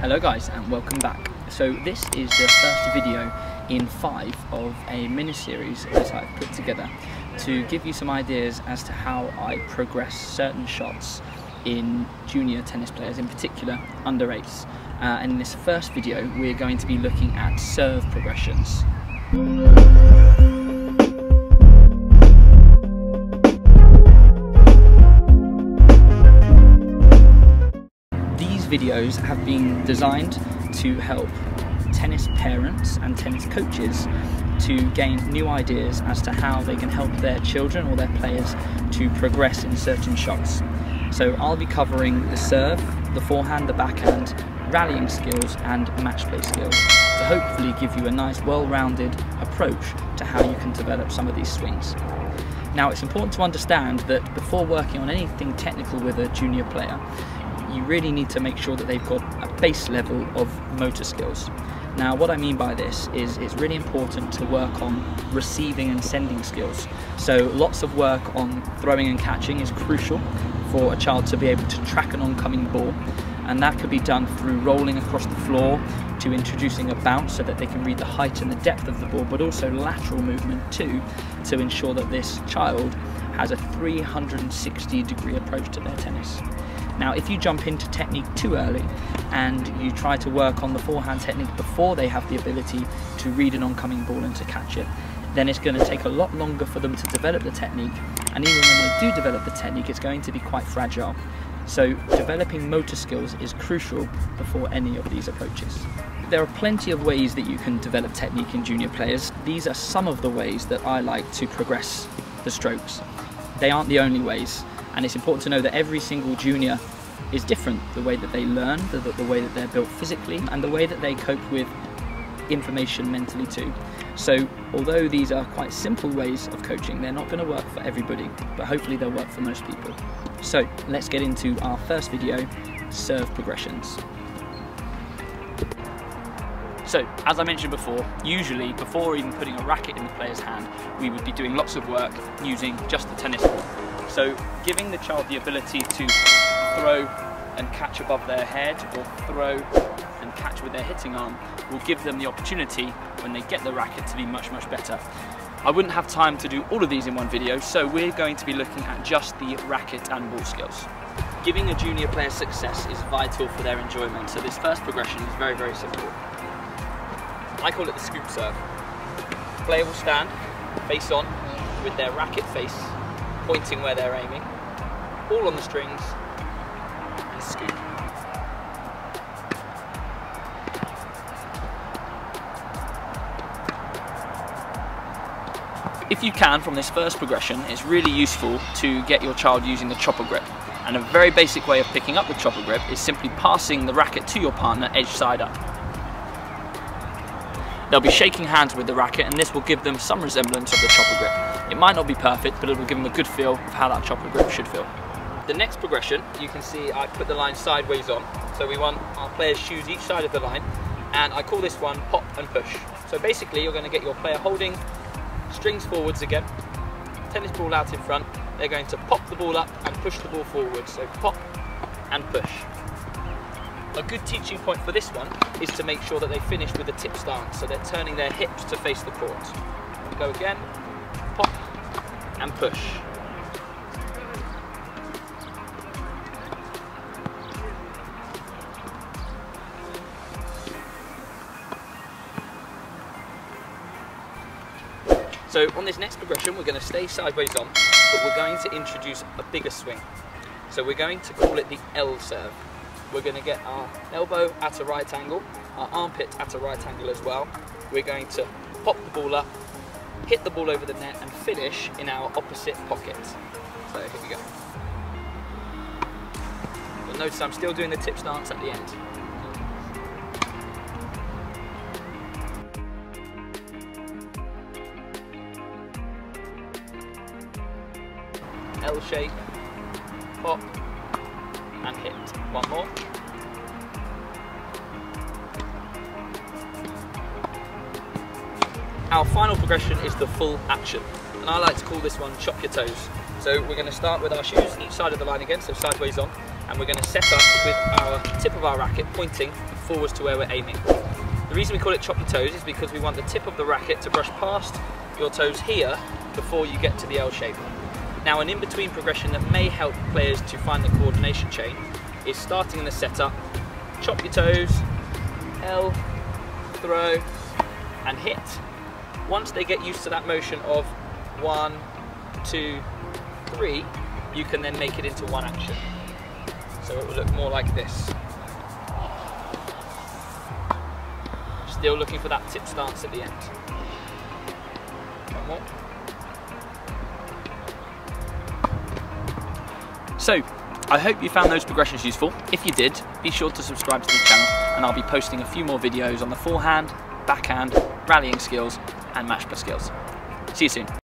Hello guys and welcome back. So this is the first video in 5 of a mini-series that I've put together to give you some ideas as to how I progress certain shots in junior tennis players, in particular under 8s. And in this first video we're going to be looking at serve progressions. Videos have been designed to help tennis parents and tennis coaches to gain new ideas as to how they can help their children or their players to progress in certain shots. So I'll be covering the serve, the forehand, the backhand, rallying skills and match play skills to hopefully give you a nice well-rounded approach to how you can develop some of these swings. Now it's important to understand that before working on anything technical with a junior player, you really need to make sure that they've got a base level of motor skills. Now what I mean by this is it's really important to work on receiving and sending skills. So lots of work on throwing and catching is crucial for a child to be able to track an oncoming ball, and that could be done through rolling across the floor to introducing a bounce so that they can read the height and the depth of the ball, but also lateral movement too, to ensure that this child has a 360-degree approach to their tennis. Now if you jump into technique too early and you try to work on the forehand technique before they have the ability to read an oncoming ball and to catch it, then it's going to take a lot longer for them to develop the technique, and even when they do develop the technique it's going to be quite fragile. So developing motor skills is crucial before any of these approaches. There are plenty of ways that you can develop technique in junior players. These are some of the ways that I like to progress the strokes. They aren't the only ways. And it's important to know that every single junior is different. The way that they learn, the way that they're built physically, and the way that they cope with information mentally too. So although these are quite simple ways of coaching, they're not going to work for everybody, but hopefully they'll work for most people. So let's get into our first video, serve progressions. So, as I mentioned before, usually before even putting a racket in the player's hand, we would be doing lots of work using just the tennis ball. So giving the child the ability to throw and catch above their head, or throw and catch with their hitting arm, will give them the opportunity when they get the racket to be much better. I wouldn't have time to do all of these in one video, so we're going to be looking at just the racket and ball skills. Giving a junior player success is vital for their enjoyment, so this first progression is very simple. I call it the scoop serve. The player will stand face on with their racket face pointing where they're aiming, ball on the strings, and scoop. If you can, from this first progression, it's really useful to get your child using the chopper grip. And a very basic way of picking up the chopper grip is simply passing the racket to your partner edge side up. They'll be shaking hands with the racket, and this will give them some resemblance of the chopper grip. It might not be perfect, but it will give them a good feel of how that chopper grip should feel. The next progression, you can see I put the line sideways on. So we want our players' shoes each side of the line, and I call this one pop and push. So basically you're going to get your player holding strings forwards again, tennis ball out in front. They're going to pop the ball up and push the ball forward. So pop and push. A good teaching point for this one is to make sure that they finish with a tip stance, so they're turning their hips to face the court. Go again, pop and push. So on this next progression we're going to stay sideways on, but we're going to introduce a bigger swing. So we're going to call it the L serve. We're going to get our elbow at a right angle, our armpit at a right angle as well. We're going to pop the ball up, hit the ball over the net and finish in our opposite pocket. So here we go. You'll notice I'm still doing the tip stance at the end. L shape, pop and hit. One more. Our final progression is the full action, and I like to call this one chop your toes. So we're going to start with our shoes each side of the line again, so sideways on, and we're going to set up with our tip of our racket pointing forwards to where we're aiming. The reason we call it chop your toes is because we want the tip of the racket to brush past your toes here before you get to the L shape. Now, an in-between progression that may help players to find the coordination chain is starting in the setup, chop your toes, L, throw, and hit. Once they get used to that motion of 1, 2, 3, you can then make it into one action. So it will look more like this. Still looking for that tip stance at the end. One more. So, I hope you found those progressions useful. If you did, be sure to subscribe to the channel and I'll be posting a few more videos on the forehand, backhand, rallying skills and match play skills. See you soon.